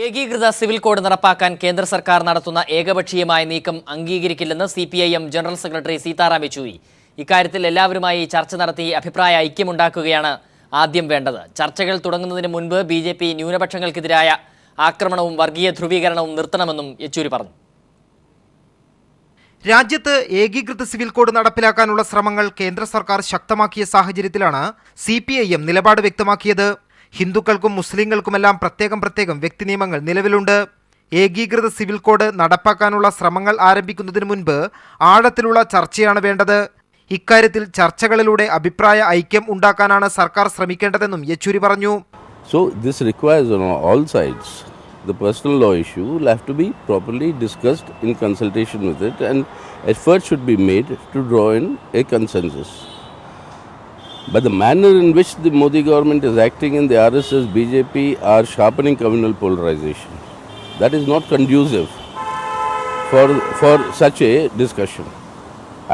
ഏകീകൃത civil code നടപ്പാക്കാൻ കേന്ദ്ര സർക്കാർ നടത്തുന്ന ഏകപക്ഷീയമായ നീക്കം അംഗീകരിക്കില്ലെന്ന് CPIM general secretary Sitaram Yechury. ഇക്കാര്യത്തിൽ എല്ലാവരുമായി ചർച്ച നടത്തി അഭിപ്രായ ഐക്യമുണ്ടാക്കുകയാണ് ആദ്യം വേണ്ടത്. ചർച്ചകൾ തുടങ്ങുന്നതിന് മുൻപ് BJP ന്യൂനപക്ഷങ്ങൾക്കെതിരായ ആക്രമണവും വർഗീയ ധ്രുവീകരണവും നിർത്തണമെന്നും യെച്ചൂരി പറഞ്ഞു. രാജ്യത്ത് ഏകീകൃത സിവിൽ കോഡ് നടപ്പിലാക്കാനുള്ള ശ്രമങ്ങൾ കേന്ദ്ര സർക്കാർ ശക്തമാക്കിയ സാഹചര്യത്തിലാണ് CPIM നിലപാട് വ്യക്തമാക്കിയത്. ഹിന്ദുക്കൾക്കും മുസ്ലിങ്ങൾക്കുമെല്ലാം പ്രത്യേകം വ്യക്തി നിയമങ്ങൾ നിലവിലുണ്ട്. ഏകീകൃത സിവിൽ കോഡ് നടപ്പാക്കാനുള്ള ശ്രമങ്ങൾ ആരംഭിക്കുന്നതിന് മുൻപ് ആഴത്തിലുള്ള ചർച്ചയാണ് വേണ്ടത്. ഇക്കാര്യത്തിൽ ചർച്ചകളിലൂടെ അഭിപ്രായ ഐക്യം ഉണ്ടാക്കാനാണ് സർക്കാർ ശ്രമിക്കേണ്ടതെന്നും യെച്ചൂരി പറഞ്ഞു. So this requires on all sides. The personal law issue will have to be properly discussed in consultation with it, and effort should be made to draw in a consensus. But the manner in which the Modi government is acting in the RSS BJP are sharpening communal polarization. That is not conducive for such a discussion.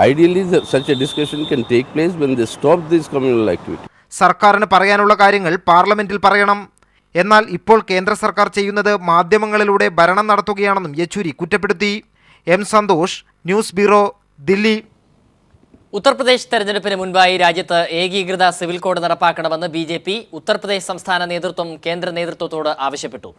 Ideally, such a discussion can take place when they stop this communal activity. സർക്കാരിന് പറയാനുള്ള കാര്യങ്ങൾ പാർലമെന്റിൽ പറയണം. എന്നാൽ ഇപ്പോൾ കേന്ദ്ര സർക്കാർ ചെയ്യുന്നത് മാധ്യമങ്ങളിലൂടെ ഭരണം നടത്തുകയാണെന്നും യെച്ചൂരി കുറ്റപ്പെടുത്തി. Santhosh, news bureau, Delhi. ഉത്തർപ്രദേശ് തെരഞ്ഞെടുപ്പിന് മുൻപായി രാജ്യത്ത് ഏകീകൃത സിവിൽ കോഡ് നടപ്പാക്കണമെന്ന് BJP ഉത്തർപ്രദേശ് സംസ്ഥാന നേതൃത്വം കേന്ദ്ര നേതൃത്വത്തോട് ആവശ്യപ്പെട്ടു.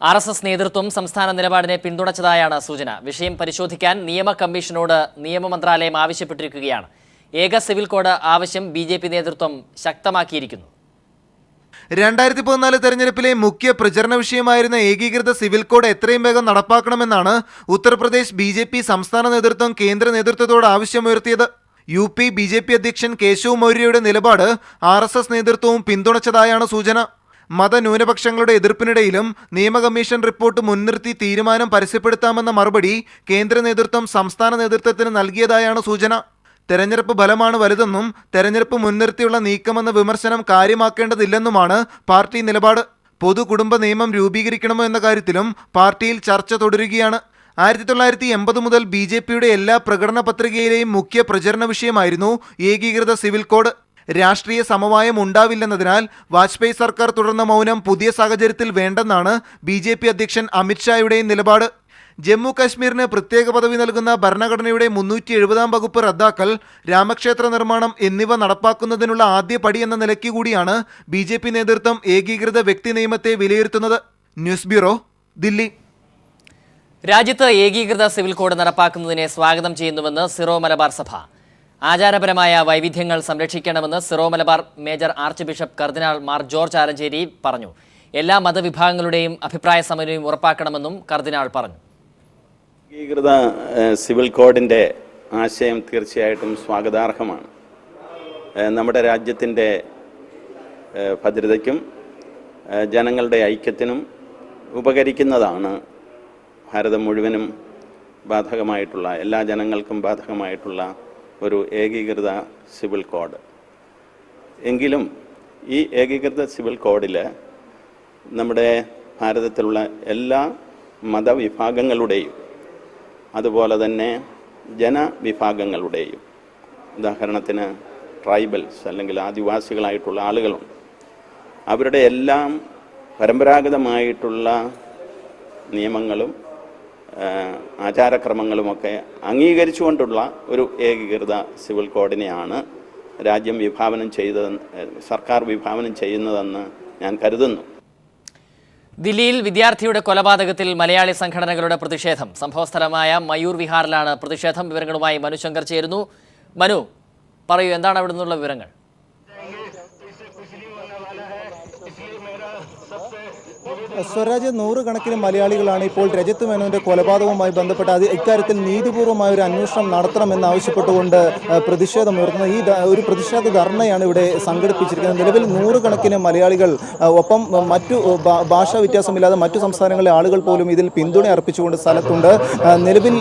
RSS നേതൃത്വം സംസ്ഥാന നിലപാടിനെ പിന്തുണച്ചതായാണ് സൂചന. വിഷയം പരിശോധിക്കാൻ നിയമ കമ്മീഷനോട് നിയമ മന്ത്രാലയം ആവശ്യപ്പെട്ടിരിക്കുകയാണ്. ഏക സിവിൽ കോഡ് ആവശ്യം BJP നേതൃത്വം ശക്തമാക്കിയിരിക്കുന്നു. 2014 തെരഞ്ഞെടുപ്പിലെ മുഖ്യ പ്രചരണ വിഷയമായിരുന്ന ഏകീകൃത സിവിൽ കോഡ് എത്രയും വേഗം നടപ്പാക്കണമെന്നാണ് ഉത്തർപ്രദേശ് BJP സംസ്ഥാന നേതൃത്വം കേന്ദ്ര നേതൃത്വത്തോട് ആവശ്യമുയർത്തിയത്. UP BJP അധ്യക്ഷൻ കേശവ് മൗര്യയുടെ നിലപാട് RSS നേതൃത്വവും പിന്തുണച്ചതായാണ് സൂചന. മതന്യൂനപക്ഷങ്ങളുടെ എതിർപ്പിനിടയിലും നിയമ കമ്മീഷൻ റിപ്പോർട്ട് മുൻനിർത്തി തീരുമാനം പരസ്യപ്പെടുത്താമെന്ന മറുപടി കേന്ദ്ര നേതൃത്വം സംസ്ഥാന നേതൃത്വത്തിന് നൽകിയതായാണ് സൂചന. തെരഞ്ഞെടുപ്പ് ഫലമാണ് വലുതെന്നും തെരഞ്ഞെടുപ്പ് മുൻനിർത്തിയുള്ള നീക്കമെന്ന വിമർശനം കാര്യമാക്കേണ്ടതില്ലെന്നുമാണ് പാർട്ടി നിലപാട്. പൊതു കുടുംബ നിയമം രൂപീകരിക്കണമോ എന്ന കാര്യത്തിലും പാർട്ടിയിൽ ചർച്ച തുടരുകയാണ്. 1980 മുതൽ BJPയുടെ എല്ലാ പ്രകടന പത്രികയിലെയും മുഖ്യ പ്രചരണ വിഷയമായിരുന്നു ഏകീകൃത സിവിൽ കോഡ്. രാഷ്ട്രീയ സമവായം ഉണ്ടാവില്ലെന്നതിനാൽ വാജ്പേയി സർക്കാർ തുടർന്ന മൗനം പുതിയ സാഹചര്യത്തിൽ വേണ്ടെന്നാണ് BJP അധ്യക്ഷൻ അമിത്ഷായുടെയും നിലപാട്. ജമ്മു കാശ്മീരിന് പ്രത്യേക പദവി നൽകുന്ന ഭരണഘടനയുടെ 370 വകുപ്പ് റദ്ദാക്കൽ, രാമക്ഷേത്ര നിർമ്മാണം എന്നിവ നടപ്പാക്കുന്നതിനുള്ള ആദ്യ പടി എന്ന നിലയ്ക്ക് കൂടിയാണ് BJP നേതൃത്വം ഏകീകൃത വ്യക്തി നിയമത്തെ വിലയിരുത്തുന്നത്. News bureau, Delhi. രാജ്യത്ത് ഏകീകൃത സിവിൽ കോഡ് നടപ്പാക്കുന്നതിനെ സ്വാഗതം ചെയ്യുന്നുവെന്ന് സിറോ മലബാർ സഭ. ആചാരപരമായ വൈവിധ്യങ്ങൾ സംരക്ഷിക്കണമെന്ന് Syro Malabar major archbishop cardinal Mar George Alencherry പറഞ്ഞു. എല്ലാ മതവിഭാഗങ്ങളുടെയും അഭിപ്രായ സമന്വയം ഉറപ്പാക്കണമെന്നും കർദിനാൾ പറഞ്ഞു. ഏകീകൃത സിവിൽ കോഡിൻ്റെ ആശയം തീർച്ചയായിട്ടും സ്വാഗതാർഹമാണ്. നമ്മുടെ രാജ്യത്തിൻ്റെ ഭദ്രതയ്ക്കും ജനങ്ങളുടെ ഐക്യത്തിനും ഉപകരിക്കുന്നതാണ്. ഭാരതം മുഴുവനും ബാധകമായിട്ടുള്ള, എല്ലാ ജനങ്ങൾക്കും ബാധകമായിട്ടുള്ള ഒരു ഏകീകൃത സിവിൽ കോഡ്. എങ്കിലും ഈ ഏകീകൃത സിവിൽ കോഡിൽ നമ്മുടെ ഭാരതത്തിലുള്ള എല്ലാ മതവിഭാഗങ്ങളുടെയും അതുപോലെ തന്നെ ജനവിഭാഗങ്ങളുടെയും, ഉദാഹരണത്തിന് ട്രൈബൽസ് അല്ലെങ്കിൽ ആദിവാസികളായിട്ടുള്ള ആളുകളുണ്ട്, അവരുടെ എല്ലാം പരമ്പരാഗതമായിട്ടുള്ള നിയമങ്ങളും ആചാരക്രമങ്ങളുമൊക്കെ അംഗീകരിച്ചുകൊണ്ടുള്ള ഒരു ഏകീകൃത സിവിൽ കോഡിനെയാണ് രാജ്യം സർക്കാർ വിഭാവനം ചെയ്യുന്നതെന്ന് ഞാൻ കരുതുന്നു. ദില്ലിയിൽ വിദ്യാർത്ഥിയുടെ കൊലപാതകത്തിൽ മലയാളി സംഘടനകളുടെ പ്രതിഷേധം. സംഭവസ്ഥലമായ മയൂർ വിഹാറിലാണ് പ്രതിഷേധം. വിവരങ്ങളുമായി മനു ശങ്കർ ചേരുന്നു. മനു, പറയൂ, എന്താണ് അവിടെ നിന്നുള്ള വിവരങ്ങൾ? സ്വരാജ്, നൂറുകണക്കിന് മലയാളികളാണ് ഇപ്പോൾ രജത് മേനോന്റെ കൊലപാതകവുമായി ബന്ധപ്പെട്ട് ഇക്കാര്യത്തിൽ നീതിപൂർവമായ ഒരു അന്വേഷണം നടത്തണമെന്നാവശ്യപ്പെട്ടുകൊണ്ട് പ്രതിഷേധമുയർത്തുന്നത്. ഈ ഒരു പ്രതിഷേധ ധർണയാണ് ഇവിടെ സംഘടിപ്പിച്ചിരിക്കുന്നത്. നിലവിൽ നൂറുകണക്കിന് മലയാളികൾ, ഒപ്പം മറ്റു ഭാഷാ വ്യത്യാസമില്ലാതെ മറ്റു സംസ്ഥാനങ്ങളിലെ ആളുകൾ പോലും ഇതിൽ പിന്തുണ അർപ്പിച്ചുകൊണ്ട് സ്ഥലത്തുണ്ട്. നിലവിൽ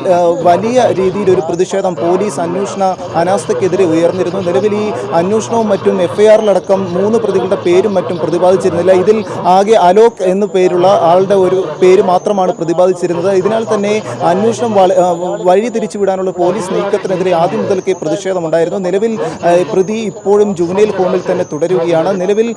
വലിയ രീതിയിൽ ഒരു പ്രതിഷേധം പോലീസ് അന്വേഷണ അനാസ്ഥയ്ക്കെതിരെ ഉയർന്നിരുന്നു. നിലവിൽ ഈ അന്വേഷണവും മറ്റും FIRലടക്കം 3 പ്രതികളുടെ പേരും മറ്റും പ്രതിപാദിച്ചിരുന്നില്ല. ഇതിൽ ആകെ അലോക് എന്നു പേരുള്ള ആളുടെ ഒരു പേര് മാത്രമാണ് പ്രതിപാദിച്ചിരുന്നത്. ഇതിനാൽ തന്നെ അന്വേഷണം വഴി തിരിച്ചുവിടാനുള്ള പോലീസ് നീക്കത്തിനെതിരെ ആദ്യം മുതൽക്കേ പ്രതിഷേധമുണ്ടായിരുന്നു. നിലവിൽ പ്രതി ഇപ്പോഴും ജുവനൈൽ ഹോമിൽ തന്നെ തുടരുകയാണ്. നിലവിൽ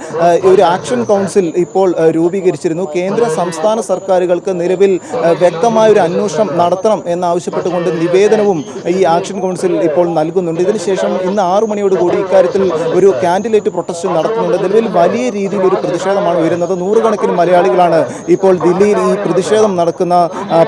ഒരു ആക്ഷൻ കൗൺസിൽ ഇപ്പോൾ രൂപീകരിച്ചിരുന്നു. കേന്ദ്ര സംസ്ഥാന സർക്കാരുകൾക്ക് നിലവിൽ വ്യക്തമായ ഒരു അന്വേഷണം നടത്തണം എന്നാവശ്യപ്പെട്ടുകൊണ്ട് നിവേദനവും ഈ ആക്ഷൻ കൗൺസിൽ ഇപ്പോൾ നൽകുന്നുണ്ട്. ഇതിനുശേഷം ഇന്ന് 6 മണിയോടുകൂടി ഇക്കാര്യത്തിൽ ഒരു കാൻഡിലേറ്റ് പ്രൊട്ടസ്റ്റ് നടത്തുന്നുണ്ട്. നിലവിൽ വലിയ രീതിയിൽ ഒരു പ്രതിഷേധമാണ് ഉയരുന്നത്. നൂറുകണക്കിന് മലയാളികളാണ് ഇപ്പോൾ ദില്ലിയിൽ ഈ പ്രതിഷേധം നടക്കുന്ന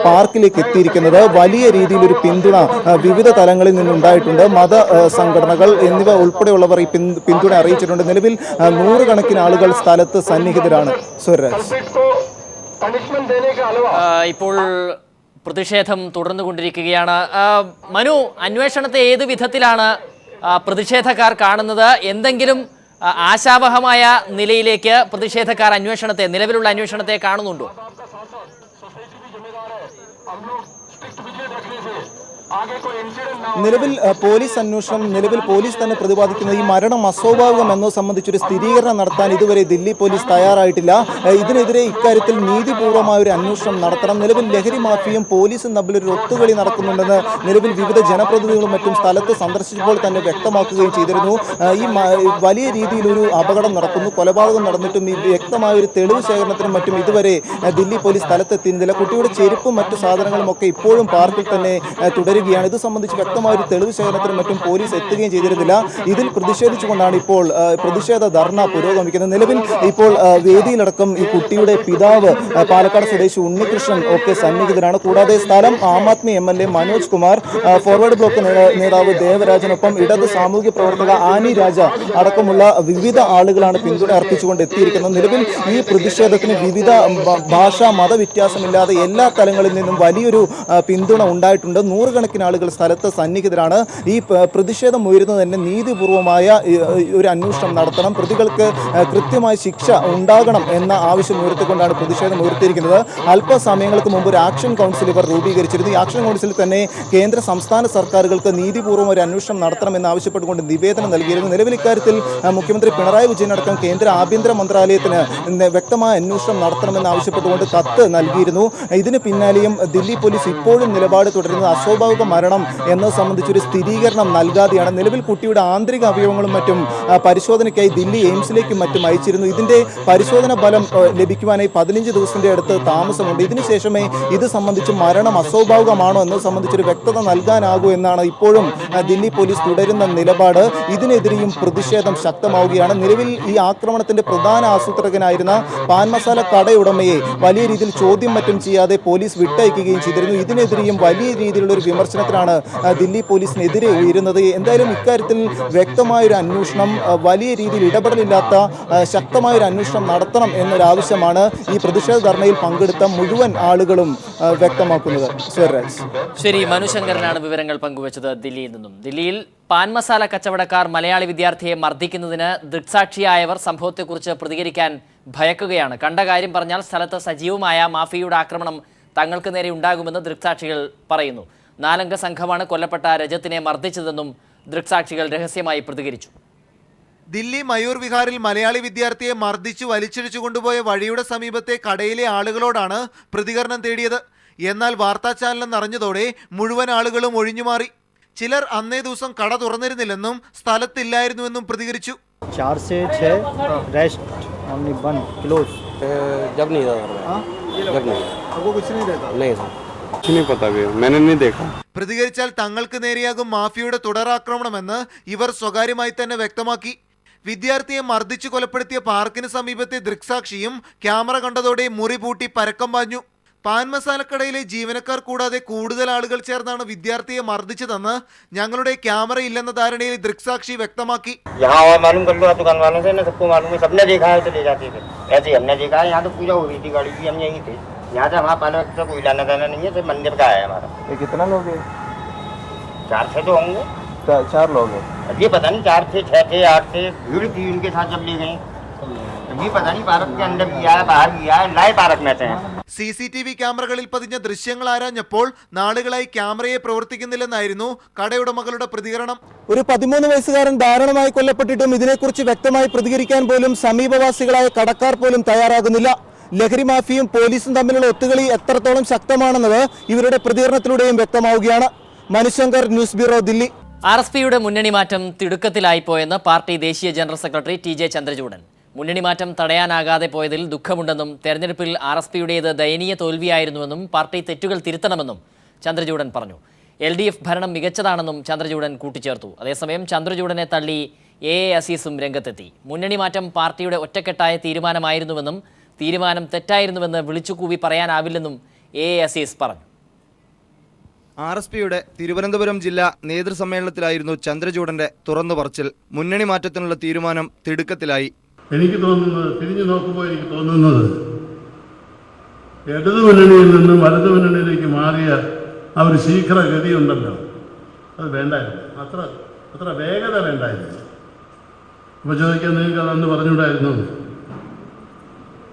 പാർക്കിലേക്ക് എത്തിയിരിക്കുന്നത്. വലിയ രീതിയിൽ ഒരു പിന്തുണ വിവിധ തലങ്ങളിൽ നിന്നുണ്ടായിട്ടുണ്ട്. മത സംഘടനകൾ എന്നിവ ഉൾപ്പെടെയുള്ളവർ ഈ പിന്തുണ അറിയിച്ചിട്ടുണ്ട്. നിലവിൽ നൂറുകണക്കിന് ആളുകൾ സ്ഥലത്ത് സന്നിഹിതരാണ്. സ്വരാജ്, ഇപ്പോൾ പ്രതിഷേധം തുടർന്നുകൊണ്ടിരിക്കുകയാണ്. മനു, അന്വേഷണത്തെ ഏത് വിധത്തിലാണ് പ്രതിഷേധക്കാർ കാണുന്നത്? എന്തെങ്കിലും ആശാവഹമായ നിലയിലേക്ക് പ്രതിഷേധക്കാർ നിലവിലുള്ള അന്വേഷണത്തെ കാണുന്നുണ്ടോ? നിലവിൽ പോലീസ് അന്വേഷണം, നിലവിൽ പോലീസ് തന്നെ പ്രതിപാദിക്കുന്നത് ഈ മരണം അസ്വാഭാവികം എന്നത് സംബന്ധിച്ചൊരു സ്ഥിരീകരണം നടത്താൻ ഇതുവരെ ദില്ലി പോലീസ് തയ്യാറായിട്ടില്ല. ഇതിനെതിരെ ഇക്കാര്യത്തിൽ നീതിപൂർവമായ ഒരു അന്വേഷണം നടത്തണം. നിലവിൽ ലഹരി മാഫിയയും പോലീസും തമ്മിലൊരു ഒത്തുകളി നടക്കുന്നുണ്ടെന്ന് നിലവിൽ വിവിധ ജനപ്രതിനിധികളും മറ്റും സ്ഥലത്ത് സന്ദർശിച്ചപ്പോൾ തന്നെ വ്യക്തമാക്കുകയും ചെയ്തിരുന്നു. ഈ വലിയ രീതിയിലൊരു അപകടം നടക്കുന്നു, കൊലപാതകം നടന്നിട്ടും ഈ വ്യക്തമായ ഒരു തെളിവ് ശേഖരണത്തിനും മറ്റും ഇതുവരെ ദില്ലി പോലീസ് സ്ഥലത്തെത്തിയിരുന്നില്ല. കുട്ടിയുടെ ചെരുപ്പും മറ്റു സാധനങ്ങളും ഒക്കെ ഇപ്പോഴും പാർക്കിൽ തന്നെ തുടരുകയാണ്. ഇത് സംബന്ധിച്ച് വ്യക്തമായ ഒരു തെളിവ് ശേഖരണത്തിനും മറ്റും പോലീസ് എത്തുകയും ചെയ്തിരുന്നില്ല. ഇതിൽ പ്രതിഷേധിച്ചുകൊണ്ടാണ് ഇപ്പോൾ പ്രതിഷേധ ധർണ പുരോഗമിക്കുന്നത്. നിലവിൽ ഇപ്പോൾ വേദിയിലടക്കം ഈ കുട്ടിയുടെ പിതാവ് പാലക്കാട് സ്വദേശി ഉണ്ണികൃഷ്ണൻ ഒക്കെ സന്നിഹിതരാണ്. കൂടാതെ സ്ഥലം Aam Aadmi MLA Manoj Kumar, forward block നേതാവ് ദേവരാജനൊപ്പം ഇടത് സാമൂഹ്യ പ്രവർത്തക ആനി രാജ അടക്കമുള്ള വിവിധ ആളുകളാണ് പിന്തുണ അർപ്പിച്ചുകൊണ്ട് എത്തിയിരിക്കുന്നത്. നിലവിൽ ഈ പ്രതിഷേധത്തിന് വിവിധ ഭാഷാ മതവ്യത്യാസമില്ലാതെ എല്ലാ തലങ്ങളിൽ നിന്നും വലിയൊരു പിന്തുണ ഉണ്ടായിട്ടുണ്ട്. നൂറുകണക്കിന് ആളുകൾ സ്ഥലത്ത് സന്നിഹിതരാണ്. ഈ പ്രതിഷേധം ഉയരുന്നത് തന്നെ നീതിപൂർവമായ ഒരു അന്വേഷണം നടത്തണം, പ്രതികൾക്ക് കൃത്യമായ ശിക്ഷ ഉണ്ടാകണം എന്ന ആവശ്യം ഉയർത്തിക്കൊണ്ടാണ് പ്രതിഷേധം ഉയർത്തിയിരിക്കുന്നത്. അല്പസമയങ്ങൾക്ക് മുമ്പ് ഒരു ആക്ഷൻ കൗൺസിൽ ഇവർ രൂപീകരിച്ചിരുന്നു. ഈ ആക്ഷൻ കൗൺസിൽ തന്നെ കേന്ദ്ര സംസ്ഥാന സർക്കാരുകൾക്ക് നീതിപൂർവ്വം ഒരു അന്വേഷണം നടത്തണമെന്ന് ആവശ്യപ്പെട്ടുകൊണ്ട് നിവേദനം നൽകിയിരുന്നു. നിലവിൽ ഇക്കാര്യത്തിൽ മുഖ്യമന്ത്രി പിണറായി വിജയൻ അടക്കം കേന്ദ്ര ആഭ്യന്തര മന്ത്രാലയത്തിന് വ്യക്തമായ അന്വേഷണം നടത്തണമെന്ന് ആവശ്യപ്പെട്ടുകൊണ്ട് കത്ത് നൽകിയിരുന്നു. ഇതിന് പിന്നാലെയും ദില്ലി പോലീസ് ഇപ്പോഴും നിലപാട് തുടരുന്നത് അസ്വാഭാവിക മരണം എന്നത് സംബന്ധിച്ചൊരു സ്ഥിരീകരണം നൽകാതെയാണ്. നിലവിൽ കുട്ടിയുടെ ആന്തരിക അവയവങ്ങളും മറ്റും പരിശോധനയ്ക്കായി ദില്ലി എയിംസിലേക്കും മറ്റും അയച്ചിരുന്നു. ഇതിന്റെ പരിശോധന ഫലം ലഭിക്കുവാനായി 15 ദിവസത്തിന്റെ അടുത്ത് താമസമുണ്ട്. ഇതിനുശേഷമേ ഇത് സംബന്ധിച്ച് മരണം അസ്വാഭാവികമാണോ എന്നത് സംബന്ധിച്ചൊരു വ്യക്തത നൽകാനാകൂ എന്നാണ് ഇപ്പോഴും ദില്ലി പോലീസ് തുടരുന്ന നിലപാട്. ഇതിനെതിരെയും പ്രതിഷേധം ശക്തമാവുകയാണ്. നിലവിൽ ഈ ആക്രമണത്തിന്റെ പ്രധാന ആസൂത്രകനായിരുന്ന പാൻ മസാല കടയുടമയെ വലിയ രീതിയിൽ ചോദ്യം മറ്റും ചെയ്യാതെ പോലീസ് വിട്ടയക്കുകയും ചെയ്തിരുന്നു. ഇതിനെതിരെയും വലിയ രീതിയിലുള്ള ഒരു വിമർശനത്തിനാണ് ദില്ലി പോലീസിനെതിരെ ഉയരുന്നത്. എന്തായാലും ഇക്കാര്യത്തിൽ വ്യക്തമായൊരു അന്വേഷണം, വലിയ രീതിയിൽ ഇടപെടലില്ലാത്ത ശക്തമായൊരു അന്വേഷണം നടത്തണം എന്നൊരാവശ്യമാണ് ഈ പ്രതിഷേധ ധർണയിൽ പങ്കെടുത്ത മുഴുവൻ ആളുകളും വ്യക്തമാക്കുന്നത്. ശരി, മനുശങ്കരനാണ് വിവരങ്ങൾ പങ്കുവച്ചത് ദില്ലിയിൽ നിന്നും. ദില്ലിയിൽ പാൻ മസാല കച്ചവടക്കാർ മലയാളി വിദ്യാർത്ഥിയെ മർദ്ദിക്കുന്നതിന് ദൃക്സാക്ഷിയായവർ സംഭവത്തെക്കുറിച്ച് പ്രതികരിക്കാൻ ഭയക്കുകയാണ്. കണ്ട കാര്യം പറഞ്ഞാൽ സ്ഥലത്ത് സജീവമായ മാഫിയയുടെ ആക്രമണം തങ്ങൾക്ക് നേരെ ഉണ്ടാകുമെന്ന് ദൃക്സാക്ഷികൾ പറയുന്നു. 4 അംഗ സംഘമാണ് കൊല്ലപ്പെട്ട രജത്തിനെ മർദ്ദിച്ചതെന്നും ദൃക്സാക്ഷികൾ രഹസ്യമായി പ്രതികരിച്ചു. ദില്ലി മയൂർ വിഹാറിൽ മലയാളി വിദ്യാർത്ഥിയെ മർദ്ദിച്ചു വലിച്ചിടിച്ചു കൊണ്ടുപോയ വഴിയുടെ സമീപത്തെ കടയിലെ ആളുകളോടാണ് പ്രതികരണം തേടിയത്. എന്നാൽ വാർത്താ ചാനൽ അറിഞ്ഞതോടെ മുഴുവൻ ആളുകളും ഒഴിഞ്ഞുമാറി. ചിലർ അന്നേ ദിവസം കട തുറന്നിരുന്നില്ലെന്നും സ്ഥലത്തില്ലായിരുന്നുവെന്നും പ്രതികരിച്ചു. 4 से 6 रेस्ट ओनली 1 क्लोज जब नहीं था जब नहीं आपको कुछ नहीं रहता? नहीं सर कुछ नहीं पता भी मैंने नहीं देखा. പ്രതികരിച്ചാൽ തങ്ങൾക്ക് നേരെയാകും മാഫിയയുടെ തുടരാക്രമണമെന്ന് ഇവർ സ്വകാര്യമായി തന്നെ വ്യക്തമാക്കി. വിദ്യാർത്ഥിയെ മർദ്ദിച്ചു കൊലപ്പെടുത്തിയ പാർക്കിന് സമീപത്തെ ദൃക്സാക്ഷിയും ക്യാമറ കണ്ടതോടെ മുറി പൂട്ടി പരക്കം പാഞ്ഞു. പാൻ മസാലക്കടയിലെ ജീവനക്കാർ കൂടാതെ കൂടുതൽ ആളുകൾ ചേർന്നാണ് വിദ്യാർത്ഥിയെ മർദ്ദിച്ചതെന്ന് ഞങ്ങളുടെ ക്യാമറ ഇല്ലെന്ന ധാരണയിൽ ദൃക്സാക്ഷി വ്യക്തമാക്കി. कितना लोग हैं? 4-6 तो होंगे. 4 लोग हैं. ये पता नहीं 4 थे 6 थे 8 थे. भीड़ थी उनके साथ जब ले गए. ये पता नहीं पार्क के अंदर गया है बाहर गया है. लाए पार्क में थे. CCTV ക്യാമറകളിൽ പതിഞ്ഞ ദൃശ്യങ്ങൾ ആരാഞ്ഞപ്പോൾ നാളുകളായി ക്യാമറയെ പ്രവർത്തിക്കുന്നില്ലെന്നായിരുന്നു കടയുടമകളുടെ പ്രതികരണം. ഒരു 13 വയസ്സുകാരൻ ദാരുണമായി കൊല്ലപ്പെട്ടിട്ടും ഇതിനെക്കുറിച്ച് വ്യക്തമായി പ്രതികരിക്കാൻ പോലും സമീപവാസികളായ കടക്കാർ പോലും തയ്യാറാകുന്നില്ല. ലഹരി മാഫിയും പോലീസും തമ്മിലുള്ള ഒത്തുകളി എത്രത്തോളം ശക്തമാണെന്നത് ഇവരുടെ പ്രതികരണത്തിലൂടെയും വ്യക്തമാവുകയാണ്. Manushankar, news bureau, Delhi. RSPയുടെ മുന്നണി മാറ്റം തിടുക്കത്തിലായിപ്പോയെന്ന് പാർട്ടി ദേശീയ ജനറൽ സെക്രട്ടറി TJ ചന്ദ്രചൂഡൻ. മുന്നണി മാറ്റം തടയാനാകാതെ പോയതിൽ ദുഃഖമുണ്ടെന്നും തെരഞ്ഞെടുപ്പിൽ RSPയുടേത് ദയനീയ തോൽവിയായിരുന്നുവെന്നും പാർട്ടി തെറ്റുകൾ തിരുത്തണമെന്നും ചന്ദ്രചൂഡൻ പറഞ്ഞു. LDF ഭരണം മികച്ചതാണെന്നും ചന്ദ്രചൂഡൻ കൂട്ടിച്ചേർത്തു. അതേസമയം ചന്ദ്രചൂഡനെ തള്ളി AA അസീസും രംഗത്തെത്തി. മുന്നണി മാറ്റം പാർട്ടിയുടെ ഒറ്റക്കെട്ടായ തീരുമാനമായിരുന്നുവെന്നും തീരുമാനം തെറ്റായിരുന്നുവെന്ന് വിളിച്ചുകൂവി പറയാനാവില്ലെന്നും AA അസീസ് പറഞ്ഞു. RSPയുടെ തിരുവനന്തപുരം ജില്ലാ നേതൃസമ്മേളനത്തിലായിരുന്നു ചന്ദ്രചൂഡന്റെ തുറന്നു പറച്ചിൽ. മുന്നണി മാറ്റത്തിനുള്ള തീരുമാനം തിടുക്കത്തിലായി. എനിക്ക് തോന്നുന്നത്, തിരിഞ്ഞു നോക്കുമ്പോൾ എനിക്ക് തോന്നുന്നത്, ഇടതു മുന്നണിയിൽ നിന്നും വലതു മുന്നണിയിലേക്ക് മാറിയ ആ ഒരു ശീഘ്രഗതി ഉണ്ടല്ലോ, അത് വേണ്ടായിരുന്നു. അത്ര വേഗത വേണ്ടായിരുന്നു. അപ്പോൾ ചോദിക്കാൻ നിങ്ങൾക്ക് അതൊന്ന് പറഞ്ഞുകൂടായിരുന്നു?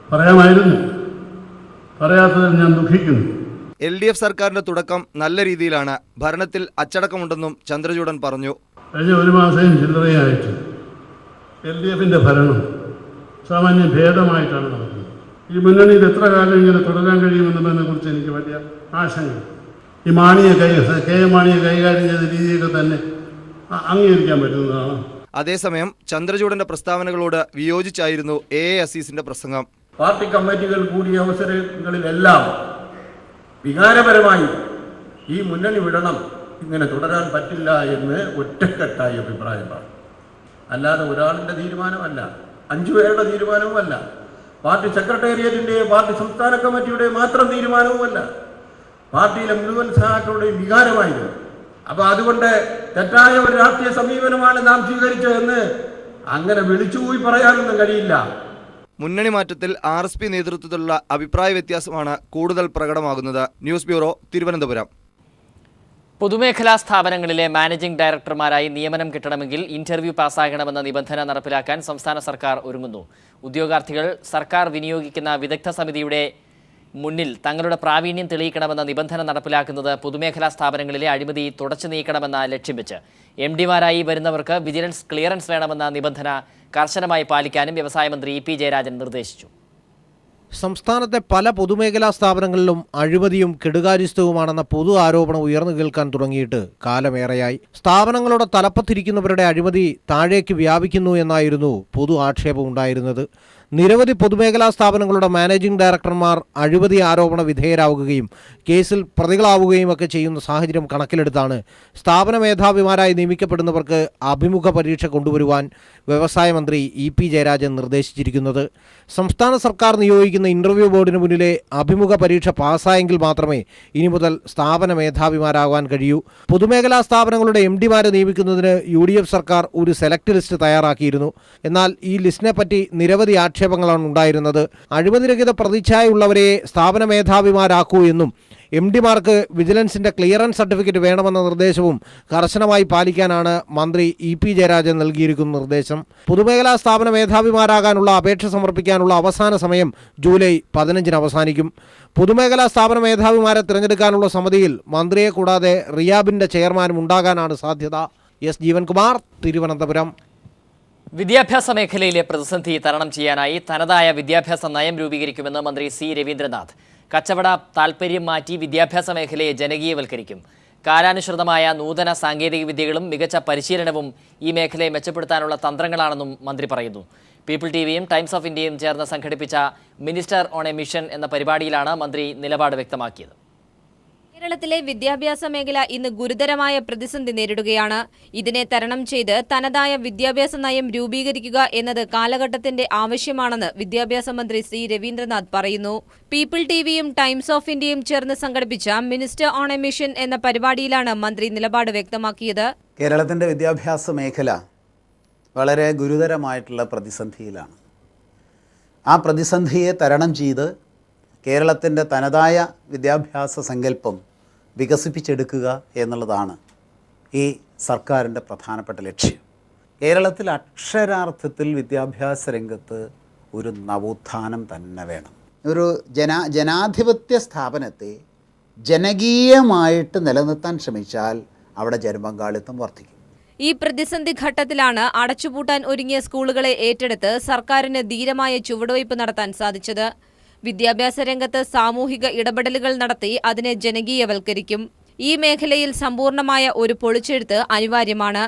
പറയാമായിരുന്നു. പറയാത്തതിൽ ഞാൻ ദുഃഖിക്കുന്നു. LDF സർക്കാരിന്റെ തുടക്കം നല്ല രീതിയിലാണ്. ഭരണത്തിൽ അച്ചടക്കമുണ്ടെന്നും ചന്ദ്രചൂഡൻ പറഞ്ഞു. കഴിഞ്ഞ ഒരു മാസം ചില്ലറയായിട്ട് LDFന്റെ ഭരണം സാമാന്യം ഭേദമായിട്ടാണ് നടക്കുന്നത്. ഈ മുന്നണിയിൽ എത്ര കാലം ഇങ്ങനെ തുടരാൻ കഴിയുമെന്നതിനെ കുറിച്ച് എനിക്ക് വലിയ ആശങ്ക. ഈ KM മാണിയെ കൈകാര്യം ചെയ്ത രീതിയൊക്കെ തന്നെ അംഗീകരിക്കാൻ പറ്റുന്നതാണ്. അതേസമയം ചന്ദ്രചൂഡന്റെ പ്രസ്താവനകളോട് വിയോജിച്ചായിരുന്നു AA അസീസിന്റെ പ്രസംഗം. പാർട്ടി കമ്മിറ്റികൾ കൂടിയ അവസരങ്ങളിലെല്ലാം വികാരപരമായി ഈ മുന്നണി വിടണം, ഇങ്ങനെ തുടരാൻ പറ്റില്ല എന്ന് ഒറ്റക്കെട്ടായി അഭിപ്രായമാണ്. അല്ലാതെ ഒരാളിൻ്റെ തീരുമാനമല്ല, 5 പേരുടെ തീരുമാനവുമല്ല, പാർട്ടി സെക്രട്ടേറിയറ്റിൻ്റെയും പാർട്ടി സംസ്ഥാന കമ്മിറ്റിയുടെയും മാത്രം തീരുമാനവുമല്ല, പാർട്ടിയിലെ മുഴുവൻ സഹാക്കളുടെയും വികാരമായിരുന്നു. അപ്പോൾ അതുകൊണ്ട് തെറ്റായ ഒരു രാഷ്ട്രീയ സമീപനമാണ് നാം സ്വീകരിച്ചതെന്ന് അങ്ങനെ വിളിച്ചുപോയി പറയാനൊന്നും കഴിയില്ല. മുന്നണി മാറ്റത്തിൽ RSP നേതൃത്വത്തിലുള്ള അഭിപ്രായ വ്യത്യാസമാണ് കൂടുതൽ പ്രകടമാകുന്നത്. News bureau, Thiruvananthapuram. പൊതുമേഖലാ സ്ഥാപനങ്ങളിലെ മാനേജിംഗ് ഡയറക്ടർമാരായി നിയമനം കിട്ടണമെങ്കിൽ ഇന്റർവ്യൂ പാസ്സാകണമെന്ന നിബന്ധന നടപ്പിലാക്കാൻ സംസ്ഥാന സർക്കാർ ഒരുങ്ങുന്നു. ഉദ്യോഗാർത്ഥികൾ സർക്കാർ വിനിയോഗിക്കുന്ന വിദഗ്ധ സമിതിയുടെ മുന്നിൽ തങ്ങളുടെ പ്രാവീണ്യം തെളിയിക്കണമെന്ന നിബന്ധന നടപ്പിലാക്കുന്നത് പൊതുമേഖലാ സ്ഥാപനങ്ങളിലെ അഴിമതി തുടച്ചു നീക്കണമെന്ന ലക്ഷ്യം വെച്ച് MDമാരായി വരുന്നവർക്ക് വിജിലൻസ് ക്ലിയറൻസ് വേണമെന്ന നിബന്ധന കർശനമായി പാലിക്കാനും വ്യവസായ മന്ത്രി EP ജയരാജൻ നിർദ്ദേശിച്ചു. സംസ്ഥാനത്തെ പല പൊതുമേഖലാ സ്ഥാപനങ്ങളിലും അഴിമതിയും കെടുകാര്യസ്ഥവുമാണെന്ന പൊതു ആരോപണം ഉയർന്നു കേൾക്കാൻ തുടങ്ങിയിട്ട് കാലമേറെയായി. സ്ഥാപനങ്ങളുടെ തലപ്പത്തിരിക്കുന്നവരുടെ അഴിമതി താഴേക്ക് വ്യാപിക്കുന്നു എന്നായിരുന്നു പൊതു ആക്ഷേപം ഉണ്ടായിരുന്നത്. നിരവധി പൊതുമേഖലാ സ്ഥാപനങ്ങളുടെ മാനേജിംഗ് ഡയറക്ടർമാർ അഴിമതി ആരോപണ വിധേയരാവുകയും കേസിൽ പ്രതികളാവുകയും ഒക്കെ ചെയ്യുന്ന സാഹചര്യം കണക്കിലെടുത്താണ് സ്ഥാപന മേധാവിമാരായി നിയമിക്കപ്പെടുന്നവർക്ക് അഭിമുഖ പരീക്ഷ കൊണ്ടുവരുവാൻ വ്യവസായ മന്ത്രി EP ജയരാജൻ നിർദ്ദേശിച്ചിരിക്കുന്നത്. സംസ്ഥാന സർക്കാർ നിയോഗിക്കുന്ന ഇന്റർവ്യൂ ബോർഡിന് മുന്നിലെ അഭിമുഖ പരീക്ഷ പാസ്സായെങ്കിൽ മാത്രമേ ഇനി മുതൽ സ്ഥാപന മേധാവിമാരാകാൻ കഴിയൂ. പൊതുമേഖലാ സ്ഥാപനങ്ങളുടെ MDമാരെ നിയമിക്കുന്നതിന് UDF സർക്കാർ ഒരു സെലക്ട് ലിസ്റ്റ് തയ്യാറാക്കിയിരുന്നു. എന്നാൽ ഈ ലിസ്റ്റിനെ പറ്റി നിരവധി ആക്ഷേപങ്ങളാണ് ഉണ്ടായിരുന്നത്. അഴിമതിരഹിത പ്രതിച്ഛായുള്ളവരെ സ്ഥാപന മേധാവിമാരാക്കൂ എന്നും MDമാർക്ക് വിജിലൻസിന്റെ ക്ലിയറൻസ് സർട്ടിഫിക്കറ്റ് വേണമെന്ന നിർദ്ദേശവും കർശനമായി പാലിക്കാനാണ് മന്ത്രി EP ജയരാജൻ നൽകിയിരിക്കുന്ന നിർദ്ദേശം. പൊതുമേഖലാ സ്ഥാപന മേധാവിമാരാകാനുള്ള അപേക്ഷ സമർപ്പിക്കാനുള്ള അവസാന സമയം ജൂലൈ 15 അവസാനിക്കും. പൊതുമേഖലാ സ്ഥാപന മേധാവിമാരെ തിരഞ്ഞെടുക്കാനുള്ള സമിതിയിൽ മന്ത്രിയെ കൂടാതെ റിയാബിന്റെ ചെയർമാനും ഉണ്ടാകാനാണ് സാധ്യത. S ജീവൻകുമാർ, തിരുവനന്തപുരം. വിദ്യാഭ്യാസ മേഖലയിലെ പ്രതിസന്ധി തരണം ചെയ്യാനായി തനതായ വിദ്യാഭ്യാസ നയം രൂപീകരിക്കുമെന്ന് മന്ത്രി C രവീന്ദ്രനാഥ്. കച്ചവട താൽപ്പര്യം മാറ്റി വിദ്യാഭ്യാസ മേഖലയെ ജനകീയവൽക്കരിക്കും. കാലാനുസൃതമായ നൂതന സാങ്കേതിക വിദ്യകളും മികച്ച പരിശീലനവും ഈ മേഖലയെ മെച്ചപ്പെടുത്താനുള്ള തന്ത്രങ്ങളാണെന്നും മന്ത്രി പറയുന്നു. പീപ്പിൾ TVയും ടൈംസ് ഓഫ് ഇന്ത്യയും ചേർന്ന് സംഘടിപ്പിച്ച മിനിസ്റ്റർ ഓൺ എ മിഷൻ എന്ന പരിപാടിയിലാണ് മന്ത്രി നിലപാട് വ്യക്തമാക്കിയത്. കേരളത്തിലെ വിദ്യാഭ്യാസ മേഖല ഇന്ന് ഗുരുതരമായ പ്രതിസന്ധി നേരിടുകയാണ്. ഇതിനെ തരണം ചെയ്ത് തനതായ വിദ്യാഭ്യാസ നയം രൂപീകരിക്കുക എന്നത് കാലഘട്ടത്തിന്റെ ആവശ്യമാണെന്ന് വിദ്യാഭ്യാസ മന്ത്രി C രവീന്ദ്രനാഥ് പറയുന്നു. പീപ്പിൾ TVയും ടൈംസ് ഓഫ് ഇന്ത്യയും ചേർന്ന് സംഘടിപ്പിച്ച മിനിസ്റ്റർ ഓൺ എ മിഷൻ എന്ന പരിപാടിയിലാണ് മന്ത്രി നിലപാട് വ്യക്തമാക്കിയത്. കേരളത്തിന്റെ വിദ്യാഭ്യാസ മേഖല വളരെ ഗുരുതരമായിട്ടുള്ള പ്രതിസന്ധിയിലാണ്. ആ പ്രതിസന്ധിയെ തരണം ചെയ്ത് കേരളത്തിൻ്റെ തനതായ വിദ്യാഭ്യാസ സങ്കല്പം വികസിപ്പിച്ചെടുക്കുക എന്നുള്ളതാണ് ഈ സർക്കാരിൻ്റെ പ്രധാനപ്പെട്ട ലക്ഷ്യം. കേരളത്തിൽ അക്ഷരാർത്ഥത്തിൽ വിദ്യാഭ്യാസ രംഗത്ത് ഒരു നവോത്ഥാനം തന്നെ വേണം. ഒരു ജനാധിപത്യ സ്ഥാപനത്തെ ജനകീയമായിട്ട് നിലനിർത്താൻ ശ്രമിച്ചാൽ അവിടെ ജനപങ്കാളിത്തം വർദ്ധിക്കും. ഈ പ്രതിസന്ധി ഘട്ടത്തിലാണ് അടച്ചുപൂട്ടാൻ ഒരുങ്ങിയ സ്കൂളുകളെ ഏറ്റെടുത്ത് സർക്കാരിന് ധീരമായ ചുവടുവയ്പ് നടത്താൻ സാധിച്ചത്. വിദ്യാഭ്യാസ രംഗത്ത് സാമൂഹിക ഇടപെടലുകൾ നടത്തി അതിനെ ജനകീയവൽക്കരിക്കും. ഈ മേഖലയിൽ സമ്പൂർണമായ ഒരു പൊളിച്ചെഴുത്ത് അനിവാര്യമാണ്.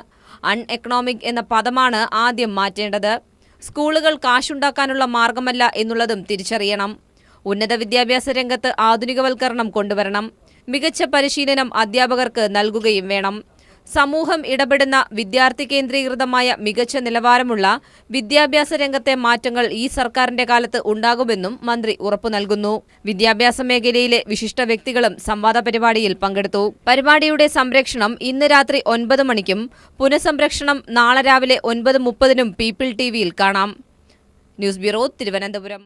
അൺഎക്കണോമിക് എന്ന പദമാണ് ആദ്യം മാറ്റേണ്ടത്. സ്കൂളുകൾ കാശുണ്ടാക്കാനുള്ള മാർഗമല്ല എന്നുള്ളതും തിരിച്ചറിയണം. ഉന്നത വിദ്യാഭ്യാസ രംഗത്ത് ആധുനികവൽക്കരണം കൊണ്ടുവരണം. മികച്ച പരിശീലനം അധ്യാപകർക്ക് നൽകുകയും വേണം. സമൂഹം ഇടപെടുന്ന വിദ്യാർത്ഥി കേന്ദ്രീകൃതമായ മികച്ച നിലവാരമുള്ള വിദ്യാഭ്യാസ രംഗത്തെ മാറ്റങ്ങൾ ഈ സർക്കാരിന്റെ കാലത്ത് ഉണ്ടാകുമെന്നും മന്ത്രി ഉറപ്പു നൽകുന്നു. വിദ്യാഭ്യാസ മേഖലയിലെ വിശിഷ്ട വ്യക്തികളും സംവാദ പരിപാടിയിൽ പങ്കെടുത്തു. പരിപാടിയുടെ സംപ്രേഷണം ഇന്ന് രാത്രി 9 മണിക്കും പുനഃസംപ്രേഷണം നാളെ രാവിലെ 9:30 പീപ്പിൾ ടിവിയിൽ കാണാം. News bureau, Thiruvananthapuram.